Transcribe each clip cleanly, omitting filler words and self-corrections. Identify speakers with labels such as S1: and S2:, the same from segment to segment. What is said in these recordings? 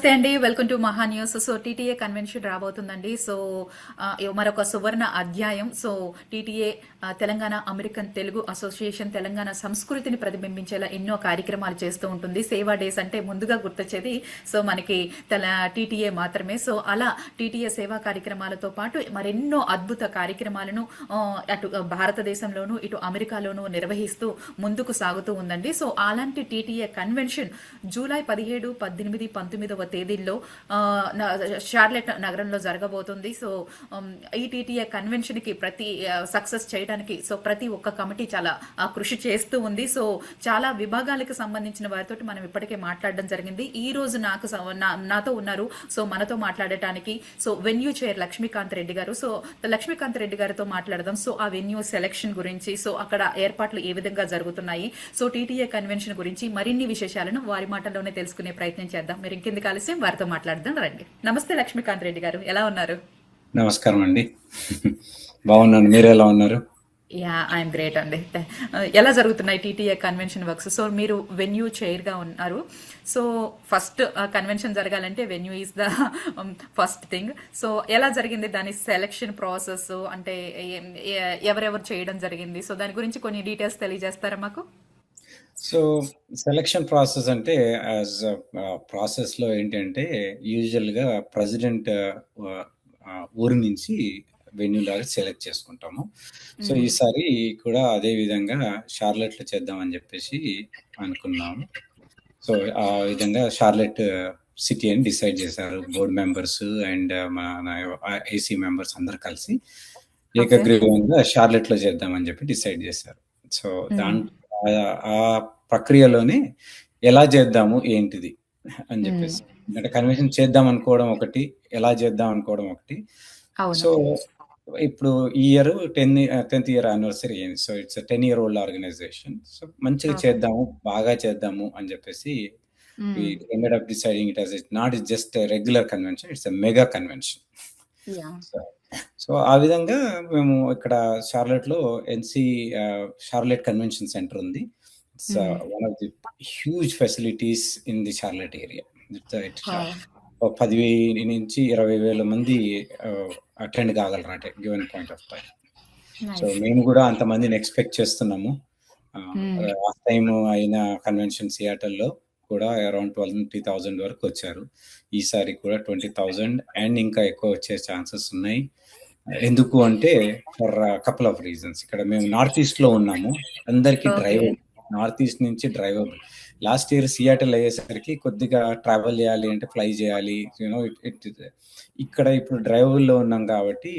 S1: నమస్తే అండి. Welcome to Maha News. So TTA convention రాబోతుందండి. సో మరొక సువర్ణ అధ్యాయం. So TTA Telangana American Telugu Association Telangana సంస్కృతిని ప్రతిబింబించేలా ఎన్నో కార్యక్రమాలు చేస్తూ ఉంటుంది. సేవా డేస్ అంటే ముందుగా గుర్తొచ్చేది సో మనకి టీటీఏ మాత్రమే. సో అలా టీటీఏ సేవా కార్యక్రమాలతో పాటు మరెన్నో అద్భుత కార్యక్రమాలను అటు భారతదేశంలోనూ ఇటు అమెరికాలోనూ నిర్వహిస్తూ ముందుకు సాగుతూ ఉందండి. సో అలాంటి టీటీఏ కన్వెన్షన్ జూలై 17, 18, 19వ తేదీల్లో షార్లెట్ నగరంలో జరగబోతుంది. సో ఈ టీటీఏ కన్వెన్షన్ కి సక్సెస్ చేయడానికి సో ప్రతి ఒక్క కమిటీ చాలా కృషి చేస్తూ ఉంది. సో చాలా విభాగాలకు సంబంధించిన వారితో మనం ఇప్పటికే మాట్లాడడం జరిగింది. ఈ రోజు నాతో ఉన్నారు సో మనతో మాట్లాడటానికి so venue chair Lakshmikanth Reddy garu. So Lakshmikanth Reddy గారితో మాట్లాడదాం. సో ఆ వెన్యూ సెలక్షన్ గురించి, సో అక్కడ ఏర్పాట్లు ఏ విధంగా జరుగుతున్నాయి, సో టీటీఏ కన్వెన్షన్ గురించి మరిన్ని విశేషాలను వారి మాటల్లోనే తెలుసుకునే ప్రయత్నం చేద్దాం. మీరు ఇంకెందుకు ఆలస్యం, వారితో మాట్లాడదాం రండి. నమస్తే లక్ష్మీకాంత్ రెడ్డి గారు, ఎలా ఉన్నారు?
S2: నమస్కారం అండి, బాగున్నాను. మీరు ఎలా ఉన్నారు?
S1: యా, ఐఎమ్ గ్రేట్ అండి. ఎలా జరుగుతున్నాయి టీటీఏ కన్వెన్షన్ వర్క్స్? సో మీరు వెన్యూ చైర్ గా ఉన్నారు. సో ఫస్ట్ కన్వెన్షన్ జరగాలంటే venue is the first thing. So ఎలా జరిగింది దాని సెలక్షన్ ప్రాసెస్, అంటే ఎవరెవరు చేయడం జరిగింది? సో దాని గురించి కొన్ని డీటెయిల్స్ తెలియజేస్తారా మాకు?
S2: సో సెలక్షన్ ప్రాసెస్ అంటే యాజ్ ప్రాసెస్ లో ఏంటంటే యూజువల్గా ప్రెసిడెంట్ ఊరి నుంచి వెన్యూ లాగా సెలెక్ట్ చేసుకుంటాము. సో ఈసారి కూడా అదే విధంగా షార్లెట్లో చేద్దామని చెప్పేసి అనుకున్నాము. సో ఆ విధంగా షార్లెట్ సిటీ అని డిసైడ్ చేశారు బోర్డు మెంబర్స్ అండ్ మన ఏసీ మెంబర్స్ అందరు కలిసి ఏకగ్రీవంగా షార్లెట్లో చేద్దామని చెప్పి డిసైడ్ చేశారు. సో ఆ ప్రక్రియలోనే ఎలా చేద్దాము ఏంటిది అని చెప్పేసి, అంటే కన్వెన్షన్ చేద్దాం అనుకోవడం ఒకటి, ఎలా చేద్దాం అనుకోవడం ఒకటి. సో ఇప్పుడు ఈ ఇయర్ 10th ఇయర్ యానివర్సరీ అయింది. So it's 10-year-old organisation. So మంచిగా చేద్దాము, బాగా చేద్దాము అని చెప్పేసి we ended up deciding it as not just a regular convention, it's a mega convention. So ఆ విధంగా మేము ఇక్కడ షార్లెట్ లో షార్లెట్ కన్వెన్షన్ సెంటర్ ఉంది. It's one of the huge facilities in the Charlotte area. 10,000 నుంచి 20,000 మంది అటెండ్ కాగలరు అంటే given point of time. So మేము కూడా అంతమందిని ఎక్స్పెక్ట్ చేస్తున్నాము. లాస్ట్ టైం అయిన కన్వెన్షన్ సియాటల్లో కూడా అరౌండ్ 20,000 వరకు వచ్చారు. ఈసారి కూడా 20,000 అండ్ ఇంకా ఎక్కువ వచ్చే ఛాన్సెస్ ఉన్నాయి. ఎందుకు అంటే ఫర్ కపుల్ ఆఫ్ రీజన్స్. ఇక్కడ మేము నార్త్ ఈస్ట్ లో ఉన్నాము, అందరికి డ్రైవబుల్, నార్త్ ఈస్ట్ నుంచి డ్రైవబుల్. లాస్ట్ ఇయర్ సియాటల్ అయ్యేసరికి కొద్దిగా ట్రావెల్ చేయాలి అంటే ఫ్లై చేయాలి, యూనో ఇక్కడ ఇప్పుడు డ్రైవబుల్ లో ఉన్నాం కాబట్టి.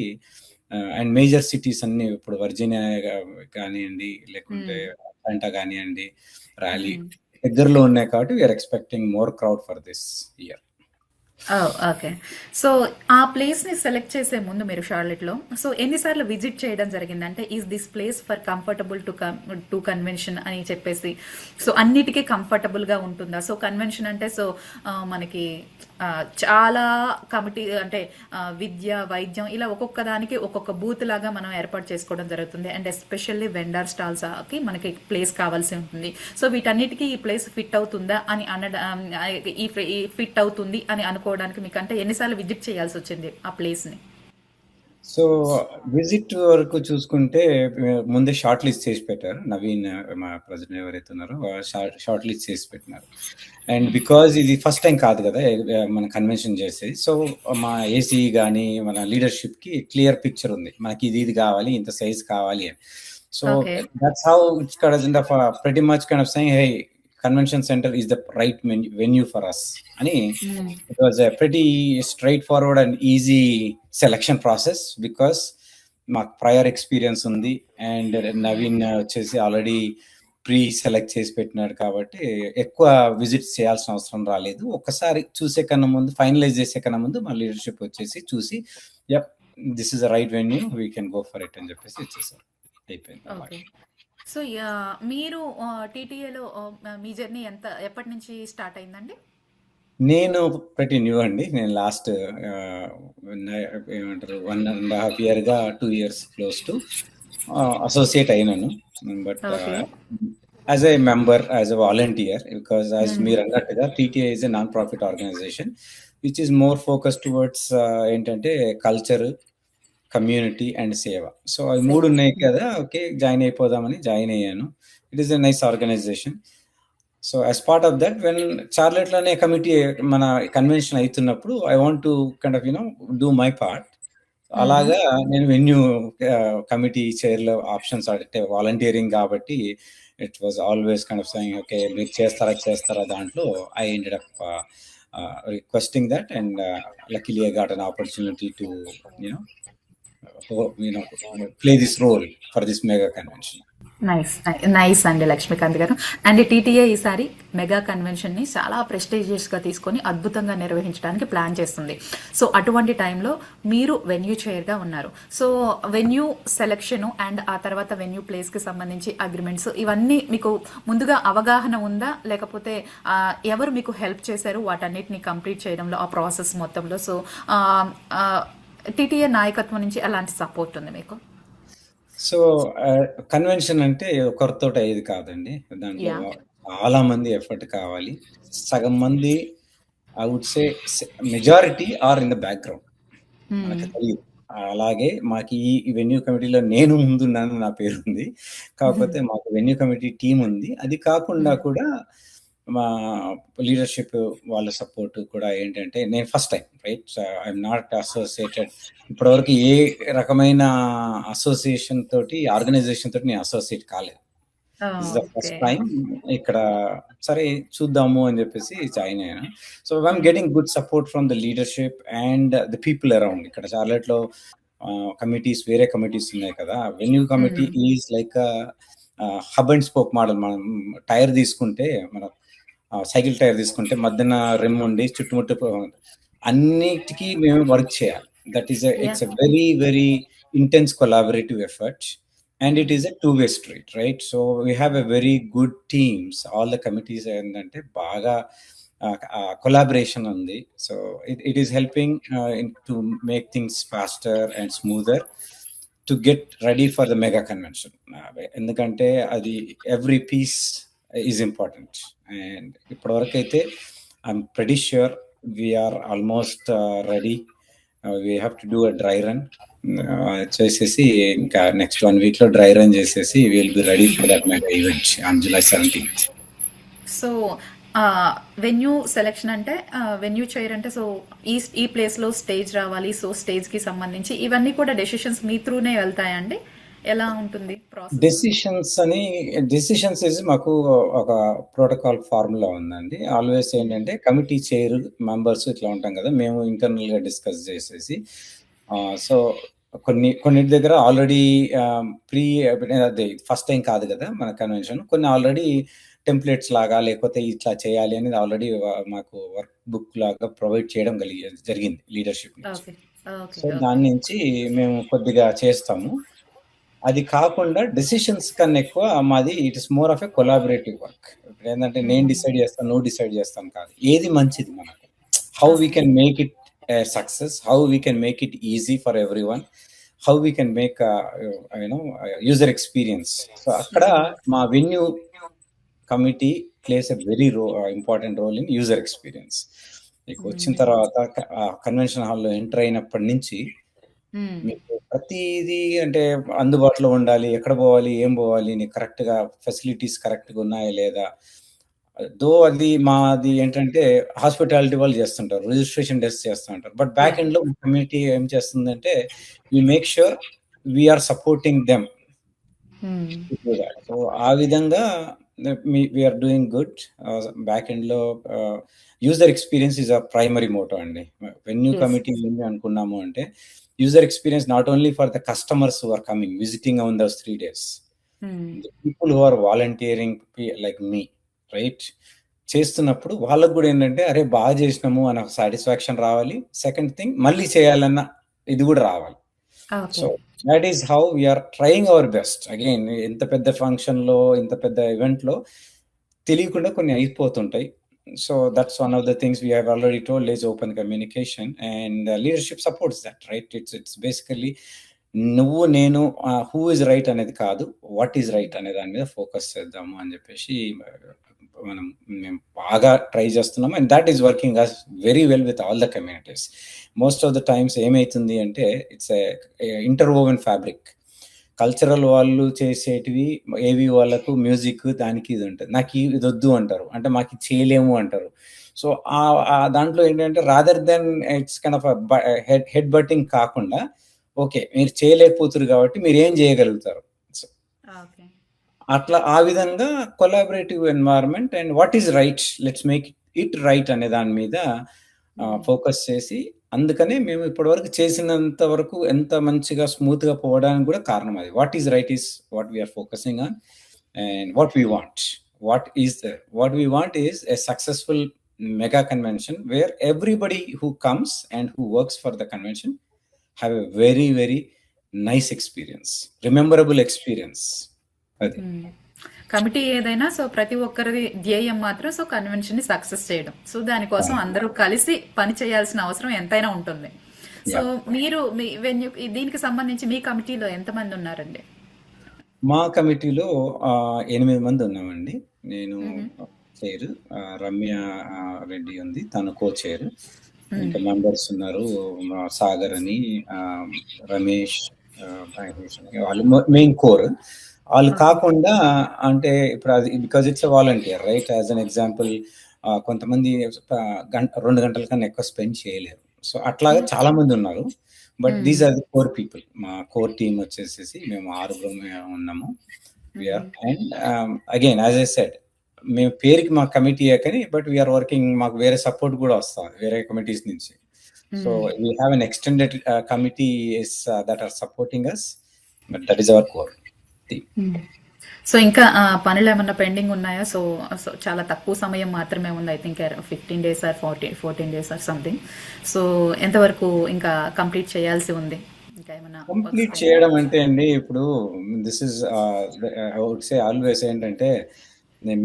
S2: అండ్ మేజర్ సిటీస్ అన్ని ఇప్పుడు వర్జీనియా కానివ్వండి, లేకుంటే అట్లాంటా కానివ్వండి, ర్యాలీ దగ్గరలో ఉన్నాయి కాబట్టి we are expecting more crowd for this year.
S1: Okay. So ఆ ప్లేస్ ని సెలెక్ట్ చేసే ముందు మీరు షార్లెట్ లో సో ఎన్నిసార్లు విజిట్ చేయడం జరిగింది? అంటే is this place for comfortable to convention అని చెప్పేసి, సో అన్నిటికీ కంఫర్టబుల్ గా ఉంటుందా? సో కన్వెన్షన్ అంటే సో మనకి చాలా కమిటీ అంటే విద్య, వైద్యం ఇలా ఒక్కొక్క దానికి ఒక్కొక్క బూత్ లాగా మనం ఏర్పాటు చేసుకోవడం జరుగుతుంది. అండ్ ఎస్పెషల్లీ వెండర్ స్టాల్స్ కి మనకి ప్లేస్ కావాల్సి ఉంటుంది. సో వీటన్నిటికీ ఈ ప్లేస్ ఫిట్ అవుతుందా అని ఈ ఫిట్ అవుతుంది అని అనుకోవడానికి మీకు అంటే ఎన్నిసార్లు విజిట్ చేయాల్సి వచ్చింది ఆ ప్లేస్ ని?
S2: సో విజిట్ వరకు చూసుకుంటే ముందే షార్ట్ లిస్ట్ చేసి పెట్టారు. నవీన్ మా ప్రెసిడెంట్ ఎవరైతే ఉన్నారో షార్ట్ లిస్ట్ చేసి పెట్టినారు. అండ్ బికాజ్ ఇది ఫస్ట్ టైం కాదు కదా మన కన్వెన్షన్ చేసేది, సో మా ఏసీ కానీ మన లీడర్షిప్ కి క్లియర్ పిక్చర్ ఉంది, మనకి ఇది కావాలి, ఇంత సైజ్ కావాలి అని. So that's how it's pretty much kind of saying, hey, convention center is the right venue for us ani. It was a pretty straightforward and easy selection process because మాకు prior experience ఉంది and Naveen వచ్చేసి already select చేసి పెట్టినాడు కాబట్టి ఎక్కువ visit చేయాల్సిన అవసరం రాలేదు. ఒక్కసారి చూసే కన్నా ముందు, ఫైనలైజ్ చేసే కన్నా ముందు మా లీడర్షిప్ వచ్చేసి చూసి this is the right venue, we can go for it అని చెప్పేసి ఇచ్చేసారు, అయిపోయింది.
S1: సో మీరు టీటీఏలో మీ జర్నీ ఎప్పటి నుంచి స్టార్ట్ అయిందండి?
S2: నేను ప్రతి న్యూ అండి. నేను లాస్ట్ ఏమంటారు 1.5 year గా 2 years క్లోజ్ టు అసోసియేట్ అయినాను. But as a member, as a volunteer, because as
S1: hmm.
S2: మీరు అన్నట్టుగా TTI is a non profit organisation which is more focus towards ఏంటంటే కల్చర్, కమ్యూనిటీ అండ్ సేవ. So అవి
S1: సేవ.
S2: 3 ఉన్నాయి కదా! ఓకే. జాయిన్ అయిపోదామని జాయిన్ అయ్యాను. It is a nice organisation. So as part of that when చార్లెట్‌లోనే కమిటీ మన కన్వెన్షన్ అయితున్నప్పుడు I want to kind of do my part.
S1: మ్మ్.
S2: అలాగా నేను వెన్యూ కమిటీ చైర్‌లో ఆప్షన్స్ అంటే వాలంటీరింగ్ కాబట్టి it was always kind of saying okay. మీరు చేస్తారా దాంట్లో I ended up requesting that and luckily I got an opportunity to you know play this role for this mega convention.
S1: Nice nice అండి లక్ష్మీకాంత్ గారు. And TTA ఈసారి mega convention ని చాలా prestigious గా తీసుకొని అద్భుతంగా నిర్వహించడానికి ప్లాన్ చేస్తుంది. సో అటువంటి టైంలో మీరు వెన్యూ చైర్ గా ఉన్నారు. సో వెన్యూ సెలక్షన్ అండ్ ఆ తర్వాత వెన్యూ ప్లేస్ కి సంబంధించి అగ్రిమెంట్స్ ఇవన్నీ మీకు ముందుగా అవగాహన ఉందా, లేకపోతే ఎవరు మీకు హెల్ప్ చేశారు వాటన్నిటిని కంప్లీట్ చేయడంలో, ఆ ప్రాసెస్ మొత్తంలో? సో టీటీఏ నాయకత్వం నుంచి ఎలాంటి సపోర్ట్ ఉంది మీకు?
S2: సో కన్వెన్షన్ అంటే ఒకరితోటి అయ్యేది కాదండి. దాంట్లో
S1: యా.
S2: చాలా మంది ఎఫర్ట్ కావాలి. సగం మంది I would say majority are in the background. మనకు తెలీదు. అలాగే మాకు ఈ వెన్యూ కమిటీలో నేను ముందున్నాను, నా పేరుంది. కాకపోతే మాకు వెన్యూ కమిటీ టీమ్ ఉంది. అది కాకుండా కూడా మా లీడర్‌షిప్ వాళ్ళ సపోర్ట్ కూడా ఏంటంటే నేను first time right. I'm not associated. ఇప్పటివరకు ఏ రకమైన అసోసియేషన్ తోటి, ఆర్గనైజేషన్ తోటి నేను అసోసియేట్ కాలేదు. This is the first
S1: okay.
S2: Time. ఇక్కడ సరే చూద్దాము అని చెప్పేసి జాయిన్ అయ్యాను. So I'm getting good support from the leadership and the people around. ఇక్కడ చార్లెట్‌లో కమిటీస్, వేరే కమిటీస్ ఉన్నాయి కదా! Venue committee is like hub and spoke model. మనం టైర్ తీసుకుంటే, మనం సైకిల్ టైర్ తీసుకుంటే మధ్యన రిమ్ ఉండి చుట్టుముట్టు అన్నిటికీ మేము వర్క్ చేయాలి. That is
S1: yeah.
S2: It's a very very intense collaborative effort and it is a two-way street, right? So we have a very good teams. All the committees ఏంటంటే బాగా collaboration ఉంది. So it is helping to make things faster and smoother to get ready for the mega convention. ఎందుకంటే అది every piece is important. And ఇప్పటివరకు అయితే I'm pretty sure we are almost ready. We have to do a dry run. చేసేసి ఇంకా next 1 week లో dry run చేసేసి will be ready for that mega event on July 17th.
S1: So venue selection అంటే venue chair అంటే so ఈ place లో stage రావాలి, so stage కి సంబంధించి ఇవన్నీ కూడా డెసిషన్స్ మీ త్రూనే వెళ్తాయండి? ఎలా ఉంటుంది ప్రాసెస్?
S2: డెసిషన్స్ ఇస్ మాకు ఒక ప్రోటోకాల్ ఫార్ములా ఉందండి. ఆల్వేస్ ఏంటంటే కమిటీ చైర్ మెంబర్స్ ఇట్లా ఉంటాం కదా, మేము ఇంటర్నల్ గా డిస్కస్ చేసేసి సో కొన్నిటి దగ్గర ఆల్రెడీ ప్రీ అదే ఫస్ట్ టైం కాదు కదా మన కన్వెన్షన్, కొన్ని ఆల్రెడీ టెంప్లెట్స్ లాగా లేకపోతే ఇట్లా చేయాలి అనేది ఆల్రెడీ మాకు వర్క్ బుక్ లాగా ప్రొవైడ్ చేయడం జరిగింది లీడర్షిప్ నుంచి.
S1: ఓకే. ఓకే.
S2: సో దాని నుంచి మేము కొద్దిగా చేస్తాము. అది కాకుండా డెసిషన్స్ కన్నా ఎక్కువ మాది it is more of a collaborative work. ఇప్పుడు ఏంటంటే నేను డిసైడ్ చేస్తాను, నువ్వు డిసైడ్ చేస్తాను కాదు, ఏది మంచిది మనకు, how we can make it success, how we can make it easy for everyone, how we can make user experience. So అక్కడ మా venue committee plays a very important role in user experience. మీకు వచ్చిన తర్వాత convention హాల్లో enter అయినప్పటి నుంచి మీకు ప్రతిదీ అంటే అందుబాటులో ఉండాలి, ఎక్కడ పోవాలి, ఏం పోవాలి, నీకు కరెక్ట్గా ఫెసిలిటీస్ కరెక్ట్గా ఉన్నాయా లేదా. దో అది మాది ఏంటంటే హాస్పిటాలిటీ వాళ్ళు చేస్తుంటారు, రిజిస్ట్రేషన్ డెస్క్ చేస్తూ ఉంటారు, బట్ బ్యాక్ ఎండ్ లో కమ్యూనిటీ ఏం చేస్తుందంటే we make sure we are supporting them. So ఆ విధంగా we are doing good. Back end లో user experience is a primary motto అండి. వెన్యూ కమిటీ ఏంటి అనుకున్నాము అంటే user experience not only for the customers who are coming visiting on those 3 days, the people who are volunteering like me, right? చేస్తున్నప్పుడు వాళ్ళకు కూడా ఏంటంటే అరే బాగా చేసినాము అన్న సాటిస్ఫాక్షన్ రావాలి. సెకండ్ థింగ్ మళ్ళీ చేయాలన్న ఇది కూడా రావాలి. So that is how we are trying our best. Again ఎంత పెద్ద ఫంక్షన్ లో, ఇంత పెద్ద ఈవెంట్ లో తెలియకుండా కొన్ని అయిపోతుంటాయి. So that's one of the things we have already told is open communication, and leadership supports that, right? It's basically నువ్వు నేను హూ ఇస్ రైట్ అనేది కాదు, వాట్ ఈస్ రైట్ అనే దాని మీద ఫోకస్ చేద్దాము అని చెప్పేసి మనం మేము బాగా ట్రై చేస్తున్నాము. And that is working us very well with all the communities. Most of the times ఏమవుతుంది అంటే ఇట్స్ ఇంటర్వోవెన్ ఫ్యాబ్రిక్. కల్చరల్ వాళ్ళు చేసేటివి ఏవి వాళ్ళకు మ్యూజిక్ దానికి ఇది ఉంటుంది, నాకు ఇది వద్దు అంటారు, అంటే మాకు ఇది చేయలేము అంటారు. సో ఆ దాంట్లో ఏంటంటే rather than it's kind of head butting కాకుండా, ఓకే మీరు చేయలేకపోతున్నారు కాబట్టి మీరు ఏం చేయగలుగుతారు, సో
S1: ఓకే.
S2: అట్లా ఆ విధంగా collaborative environment and what is right, let's make it right అనే దాని మీద ఫోకస్ చేసి, అందుకనే మేము ఇప్పటివరకు చేసినంత వరకు ఎంత మంచిగా స్మూత్ గా పోవడానికి కూడా కారణం అది. What is right is what we are focusing on, and what we want is a successful mega convention where everybody who comes and who works for the convention have a very very nice experience, rememberable experience. అది
S1: committee ఏదైనా so ప్రతి ఒక్కరి ధ్యేయం మాత్రం so convention ని success చేయడం. So దానికోసం అందరూ కలిసి పని చేయాల్సిన అవసరం ఎంతైనా ఉంటుంది. సో మీరు దీనికి సంబంధించి మీ కమిటీలో ఎంతమంది ఉన్నారండి?
S2: మా కమిటీలో 8 మంది ఉన్నామండి. నేను చైర్, రమ్య రెడ్డి ఉంది, తను కో చైర్. ఇంకా మెంబర్స్ ఉన్నారు సాగర్ అని, రమేష్, వాళ్ళు మెయిన్ కోర్. వాళ్ళు కాకుండా అంటే ఇప్పుడు అది because it's a volunteer right, as an example కొంతమంది 2 గంటల కన్నా ఎక్కువ స్పెండ్ చేయలేరు. సో అట్లాగా చాలా మంది ఉన్నారు. But these are the core people. మా కోర్ టీమ్ వచ్చేసేసి మేము 6 ఉన్నాము. And again as I said, మేము పేరుకి మా కమిటీ కానీ బట్ వీఆర్ వర్కింగ్, మాకు వేరే సపోర్ట్ కూడా వస్తుంది వేరే కమిటీస్ నుంచి. So we have an extended committee that are supporting us, but that is our core team.
S1: So ఇంకా పనులు ఏమన్నా పెండింగ్ ఉన్నాయా? సో చాలా తక్కువ సమయం మాత్రమే ఉంది, I think 15 days or 14 days or something. So ఎంతవరకు ఇంకా కంప్లీట్ చేయాల్సి ఉంది? ఇంకా ఏమన్నా
S2: కంప్లీట్ చేయడం అంటే అండి, ఇప్పుడు this is I would say always ఏంటంటే,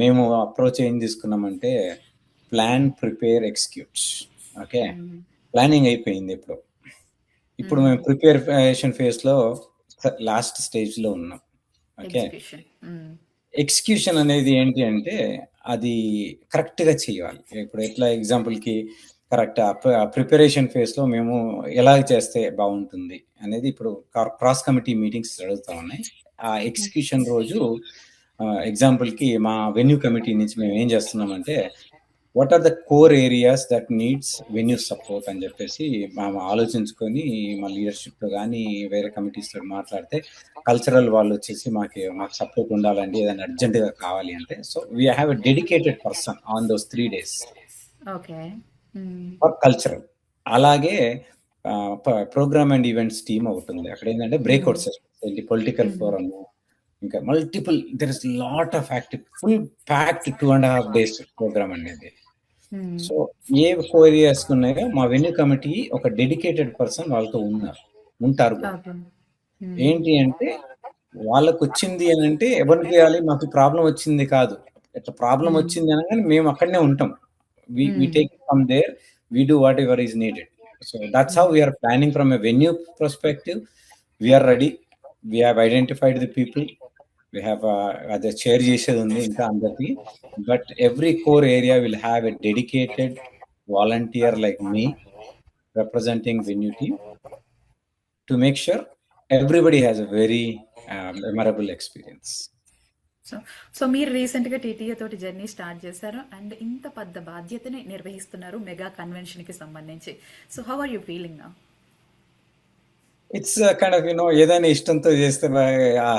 S2: మేము అప్రోచ్ ఏం తీసుకున్నామంటే plan, prepare, execute. Okay, planning అయిపోయింది. ఇప్పుడు మేము ప్రిపరేషన్ ఫేజ్ లో లాస్ట్ స్టేజ్ లో ఉన్నాం. ఓకే, ఎగ్జిక్యూషన్ అనేది ఏంటి అంటే అది కరెక్ట్ గా చేయాలి. ఇప్పుడు ఎట్లా ఎగ్జాంపుల్ కి కరెక్ట్ ప్రిపరేషన్ ఫేజ్ లో మేము ఎలా చేస్తే బాగుంటుంది అనేది ఇప్పుడు క్రాస్ కమిటీ మీటింగ్స్ జరుగుతూ ఉన్నాయి. ఆ ఎగ్జిక్యూషన్ రోజు ఎగ్జాంపుల్ కి మా వెన్యూ కమిటీ నుంచి మేము ఏం చేస్తున్నామంటే, what are the core areas that needs venue support అని చెప్పేసి మేము ఆలోచించుకొని మా లీడర్షిప్ తో కానీ వేరే కమిటీస్ తో మాట్లాడితే, కల్చరల్ వాళ్ళు వచ్చేసి మాకు సపోర్ట్ ఉండాలండి, ఏదైనా అర్జెంట్ గా కావాలి అంటే, so we have a dedicated person on those 3 days for cultural. అలాగే ప్రోగ్రామ్ అండ్ ఈవెంట్స్ టీమ్ ఒకటి ఉంది. అక్కడ ఏంటంటే బ్రేక్అవుట్ సెషన్స్, పొలిటికల్ ఫోరం, ఇంకా multiple, there is lot of active, full packed 2.5 days programme అనేది. సో ఏ కోరియాస్ ఉన్నాయో మా వెన్యూ కమిటీ ఒక డెడికేటెడ్ పర్సన్ వాళ్ళతో ఉంటారు. ఏంటి అంటే వాళ్ళకు వచ్చింది అని అంటే ఎవరికి చేయాలి, మాకు ప్రాబ్లం వచ్చింది కాదు, ఇట్లా ప్రాబ్లం వచ్చింది అనగానే మేము అక్కడనే ఉంటాం. we take it from there, we do whatever is needed. So that's how we are planning from a venue perspective. We are ready, we have identified the people, we have the chair చేసేది ఉంది ఇంకా అందరికి. But every core area will have a dedicated volunteer like me representing venue team to make sure everybody has a very memorable experience.
S1: So మీరు recent గా TTA తోటి journey start చేశారు and ఇంత పెద్ద బాధ్యతని నిర్వహిస్తున్నారు మెగా కన్వెన్షన్ కి సంబంధించి. So how are you feeling now?
S2: It's kind of ఏదైనా ఇష్టంతో చేస్తే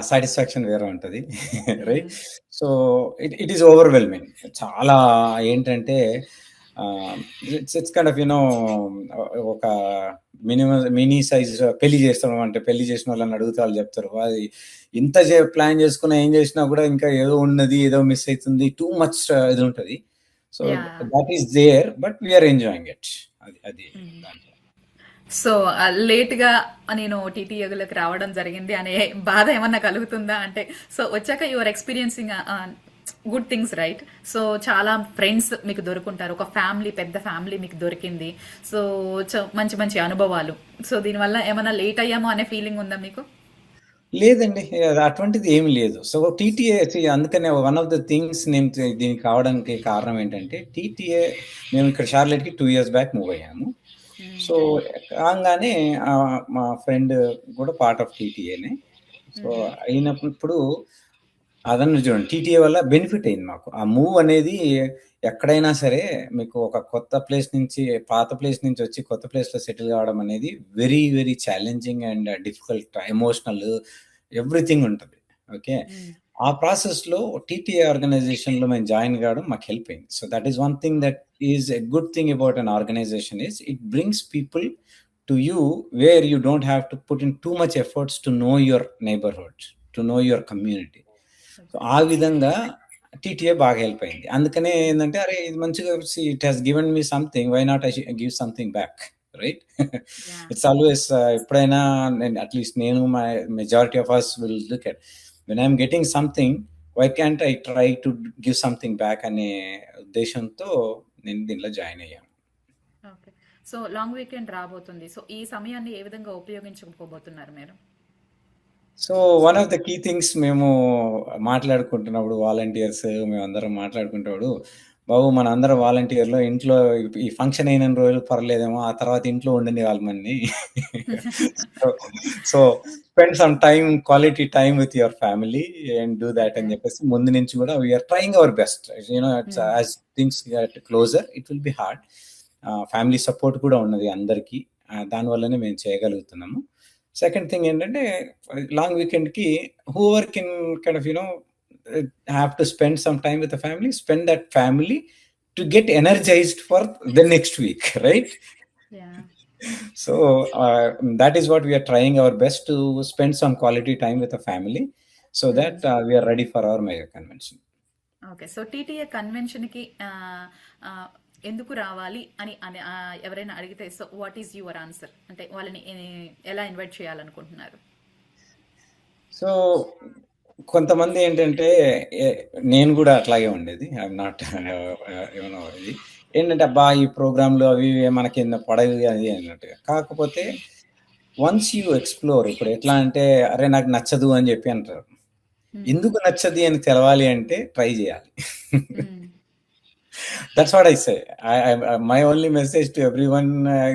S2: సాటిస్ఫాక్షన్ వేరే ఉంటుంది right. So it is overwhelming. చాలా ఏంటంటే ఇట్స్ కైండ్ ఆఫ్ ఒక మినీ సైజ్ పెళ్లి చేస్తాం అంటే, పెళ్లి చేసిన వాళ్ళని అడుగుతా వాళ్ళు చెప్తారు, అది ఇంత ప్లాన్ చేసుకున్నా ఏం చేసినా కూడా ఇంకా ఏదో ఉన్నది, ఏదో మిస్ అవుతుంది, టూ మచ్ ఇది ఉంటుంది. So that is there, but we are enjoying it. అది
S1: సో లేట్ గా నేను టీటీఏలోకి రావడం జరిగింది అనే బాధ ఏమన్నా కలుగుతుందా? అంటే సో వచ్చాక your experiencing good things right. So చాలా ఫ్రెండ్స్ మీకు దొరుకుంటారు, ఒక ఫ్యామిలీ, పెద్ద ఫ్యామిలీ మీకు దొరికింది. సో మంచి మంచి అనుభవాలు. సో దీనివల్ల ఏమైనా లేట్ అయ్యామో అనే ఫీలింగ్ ఉందా మీకు?
S2: లేదండి. అటువంటిది ఏమి లేదు. సో టీటీఏ అందుకనే వన్ ఆఫ్ ద థింగ్స్ నేను దీనికి కావడానికి కారణం ఏంటంటే, టీటీఏ మేము ఇక్కడ షార్లెట్‌కి 2 ఇయర్స్ బ్యాక్ మూవ్ అయ్యాము. సో రాంగానే మా ఫ్రెండ్ కూడా పార్ట్ ఆఫ్ టీటీఏనే. సో అయినప్పుడు అదన్నా చూడండి, టీటీఏ వల్ల బెనిఫిట్ అయింది మాకు. ఆ మూవ్ అనేది ఎక్కడైనా సరే మీకు ఒక కొత్త ప్లేస్ నుంచి, పాత ప్లేస్ నుంచి వచ్చి కొత్త ప్లేస్‌లో సెటిల్ కావడం అనేది very, very challenging and difficult, emotional everything ఉంటది. ఓకే. ఆ ప్రాసెస్‌లో టీటీఏ ఆర్గనైజేషన్‌లో మేము జాయిన్ కావడం మాకు హెల్ప్ అయింది. So that is one thing that is a good thing about an organisation is it brings people to you where you don't have to put in too much efforts to know your neighbourhood, to know your community. So ఆ విధంగా TTA బాగా help అయింది. అందుకనే ఏందంటే, అరే ఇది మంచిగా it has given me something, why not I give something back, right? It's always ఎప్పుడైనా నేను అట్‌లీస్ట్ నేను my majority of us will look at when I am getting something, why can't I try to give something back అనే ఉద్దేశంతో నేను దీంట్లో join అయ్యాను.
S1: Okay. So long weekend రాబోతుంది. So ఈ సమయాన్ని ఏ విధంగా ఉపయోగించుకోబోతున్నారు మీరు?
S2: So one of the key things మేము మాట్లాడుకుంటున్నప్పుడు, వాలంటీర్స్ మేమందరం మాట్లాడుకుంటున్నప్పుడు, బాబు మనందరం వాలంటీర్‌లో ఇంట్లో ఈ ఫంక్షన్ అయిన రోజులు పర్లేదేమో, ఆ తర్వాత ఇంట్లో ఉండనివ్వాలి మనని. So so spend some time, quality time with your family and do that అని చెప్పేసి ముందు నుంచి కూడా we are trying our best. It's as things get closer it will be hard. Family support కూడా ఉన్నది అందరికీ. దానివల్లనే మేము చేయగలుగుతున్నాము. సెకండ్ థింగ్ ఏంటంటే, లాంగ్ వీకెండ్‌కి whoever can kind of have to spend some time with the family, spend that family to get energized for the next week, right?
S1: Yeah!
S2: So that is what we are trying our best to spend some quality time with the family so that we are ready for our mega convention.
S1: Okay. So TTA కన్వెన్షన్‌కి ఎందుకు రావాలి అని అని ఎవరైనా అడిగితే so what is your answer? అంటే వాళ్ళని ఎలా ఇన్వైట్ చేయాలనుకుంటున్నారు?
S2: సో కొంతమంది ఏంటంటే, ఎ నేను గూడా అట్లాగే ఉండేది. ఐయామ్ నాట్ ఇది ఏంటంటే, అబ్బా! ఈ ప్రోగ్రామ్‌లు అవి ఇవి మనకి పడవు అది అన్నట్టుగా. కాకపోతే వన్స్ యూ ఎక్స్‌ప్లోర్, ఇప్పుడు ఎట్లా అంటే, అరే నాకు నచ్చదు అని చెప్పి అంటారు. ఎందుకు నచ్చది అని తెలవాలి అంటే ట్రై చేయాలి. That's what I say. My only message to everyone,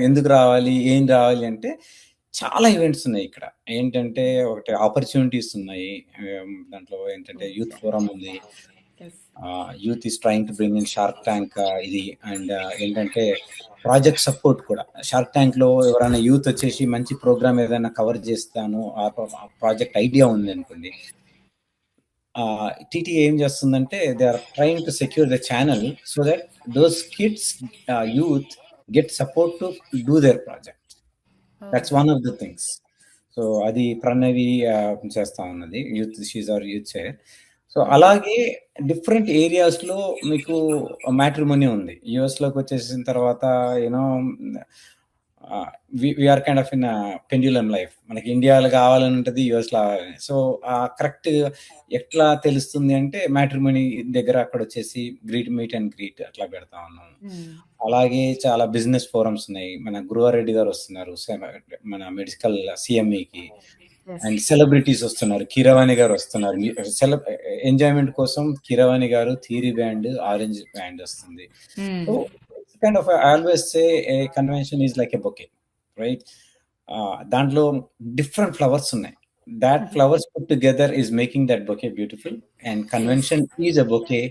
S2: ఎందుకు రావాలి, ఏం రావాలి అంటే, చాలా ఈవెంట్స్ ఉన్నాయి ఇక్కడ. ఏంటంటే ఒకటి ఆపర్చునిటీస్ ఉన్నాయి. దాంట్లో ఏంటంటే యూత్ ఫోరం ఉంది. Youth is trying to bring in shark tank ఇది. అండ్ ఏంటంటే ప్రాజెక్ట్ సపోర్ట్ కూడా. షార్క్ ట్యాంక్‌లో ఎవరైనా యూత్ వచ్చేసి మంచి ప్రోగ్రామ్ ఏదైనా కవర్ చేస్తాను, ఆ ప్రాజెక్ట్ ఐడియా ఉంది అనుకోండి. టీటీఏ ఏం చేస్తుందంటే, they are trying to secure the channel so that those kids, youth get support to do their project. That's one of the things. So అది ప్రణవి చేస్తా ఉన్నది. She is our youth chair. So అలాగే different ఏరియాస్‌లో మీకు matrimony ఉంది. యూఎస్‌లోకి వచ్చేసిన తర్వాత you know we are kind of in pendulum life. మనకి ఇండియాలో కావాలని ఉంటది, యూఎస్‌లో కావాలని. సో కరెక్ట్ ఎట్లా తెలుస్తుంది అంటే, మ్యాట్రిమోనీ దగ్గర అక్కడ వచ్చేసి మీట్ అండ్ గ్రీట్ అట్లా పెడతా ఉన్నాం. అలాగే చాలా బిజినెస్ ఫోరమ్స్ ఉన్నాయి. మన గురువారెడ్డి గారు వస్తున్నారు మన మెడికల్ సిఎంఈకి. అండ్ సెలబ్రిటీస్ వస్తున్నారు. కీరవాణి గారు వస్తున్నారు. ఎంజాయ్మెంట్ కోసం కీరవాణి గారు, థియరీ బ్యాండ్, ఆరెంజ్ బ్యాండ్ వస్తుంది. So kind of I always say A convention is like a bouquet, right? దాంట్లో డిఫరెంట్ ఫ్లవర్స్ ఉన్నాయి. that flowers put together is making that bouquet beautiful, and convention is a bouquet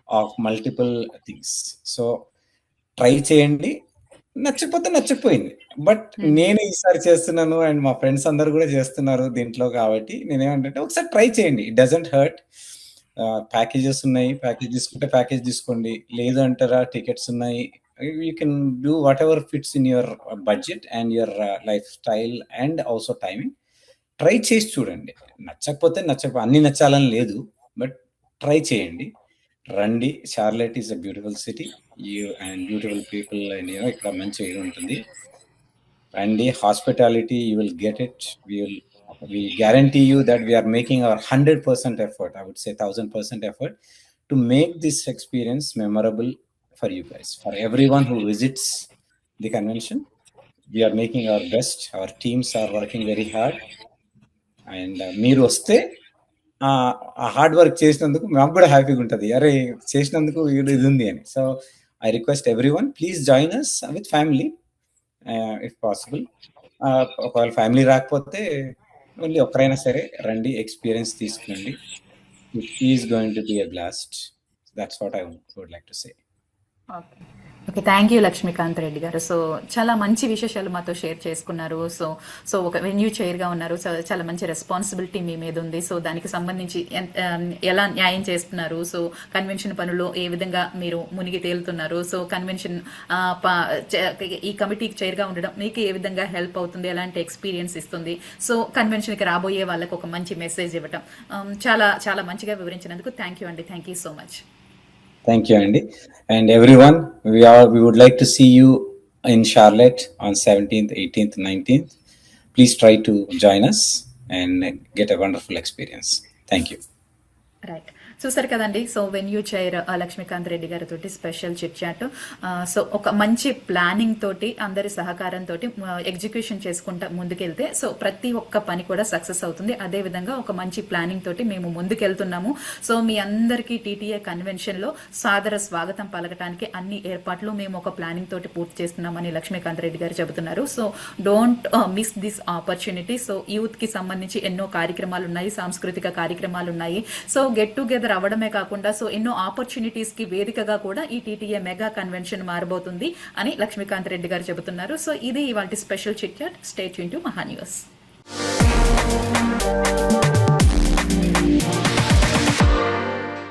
S2: of multiple things. So try చేయండి. నచ్చకపోతే నచ్చకపోయింది. But నేను ఈసారి చేస్తున్నాను and మా friends అందరూ కూడా చేస్తున్నారు దీంట్లో కాబట్టి నేనేమంటే, ఒకసారి ట్రై చేయండి. It doesn't hurt. ప్యాకేజెస్ ఉన్నాయి. ప్యాకేజ్ తీసుకుంటే ప్యాకేజ్ తీసుకోండి. లేదు అంటారా, టికెట్స్ ఉన్నాయి. You can do what ever fits in your budget and your life style and also timing. Try చేసి చూడండి. నచ్చకపోతే అన్నీ నచ్చాలని లేదు. బట్ ట్రై చేయండి. రండి. Charlotte is a beautiful city and beautiful people and ఇక్కడ మంచి ఇది ఉంటుంది. రండి. Hospitality you will get it. We guarantee you that we are making our 100% effort, I would say 1000% effort to make this experience memorable for you guys, for everyone who visits the convention. We are making our best. Our teams are working very hard. And మీరు వస్తే ఆ hard work చేసినందుకు మాకు కూడా హ్యాపీగా ఉంటుంది. అరే చేసినందుకు ఇది ఉంది అని. So I request everyone, please join us with family if possible. ఒకవేళ ఫ్యామిలీ రాకపోతే ఓన్లీ ఒక్కరైనా సరే రండి, ఎక్స్పీరియన్స్ తీసుకురండి. It is going to be a blast. That's what I would like to say.
S1: Okay, thank you Lakshmikanth Reddy garu. So చాలా మంచి విశేషాలు మాతో షేర్ చేసుకున్నారు. సో ఒక వెన్యూ చైర్గా ఉన్నారు. సో చాలా మంచి రెస్పాన్సిబిలిటీ మీ మీద ఉంది. సో దానికి సంబంధించి ఎలా న్యాయం చేస్తున్నారు, సో కన్వెన్షన్ పనుల్లో ఏ విధంగా మీరు మునిగి తేలుతున్నారు, సో కన్వెన్షన్ ఈ కమిటీకి చైర్గా ఉండడం మీకు ఏ విధంగా హెల్ప్ అవుతుంది, ఎలాంటి ఎక్స్పీరియన్స్ ఇస్తుంది, సో కన్వెన్షన్కి రాబోయే వాళ్ళకి ఒక మంచి మెసేజ్ ఇవ్వటం, చాలా చాలా మంచిగా వివరించినందుకు థ్యాంక్ యూ అండి. Thank you so much.
S2: Thank you, Andy. And everyone, we would like to see you in Charlotte on 17th, 18th, 19th. Please try to join us and get a wonderful experience. Thank you.
S1: Right, చూసారు కదండి. So venue chair Lakshmikanth Reddy గారితో special chit chat. So ఒక మంచి planning తోటి అందరి సహకారంతో execution చేసుకుంటా ముందుకెళ్తే సో ప్రతి ఒక్క పని కూడా సక్సెస్ అవుతుంది. అదే విధంగా ఒక మంచి ప్లానింగ్ తోటి మేము ముందుకెళ్తున్నాము. సో మీ అందరికీ టీటీఏ కన్వెన్షన్ లో సాదర స్వాగతం పలకటానికి అన్ని ఏర్పాట్లు మేము ఒక ప్లానింగ్ తోటి పూర్తి చేస్తున్నామని లక్ష్మీకాంత్ రెడ్డి గారు చెబుతున్నారు. So don't miss this opportunity. So youth కి సంబంధించి ఎన్నో కార్యక్రమాలు ఉన్నాయి, సాంస్కృతిక కార్యక్రమాలు ఉన్నాయి. సో గెట్ టుగెదర్ అవడమే కాకుండా సో ఎన్నో ఆపర్చునిటీస్ కి వేదికగా కూడా ఈ టీటీఏ మెగా కన్వెన్షన్ మారబోతుంది అని లక్ష్మీకాంత్ రెడ్డి గారు చెబుతున్నారు. సో ఇది ఇవాల్టి special chit chat. Stay tune to Maha news.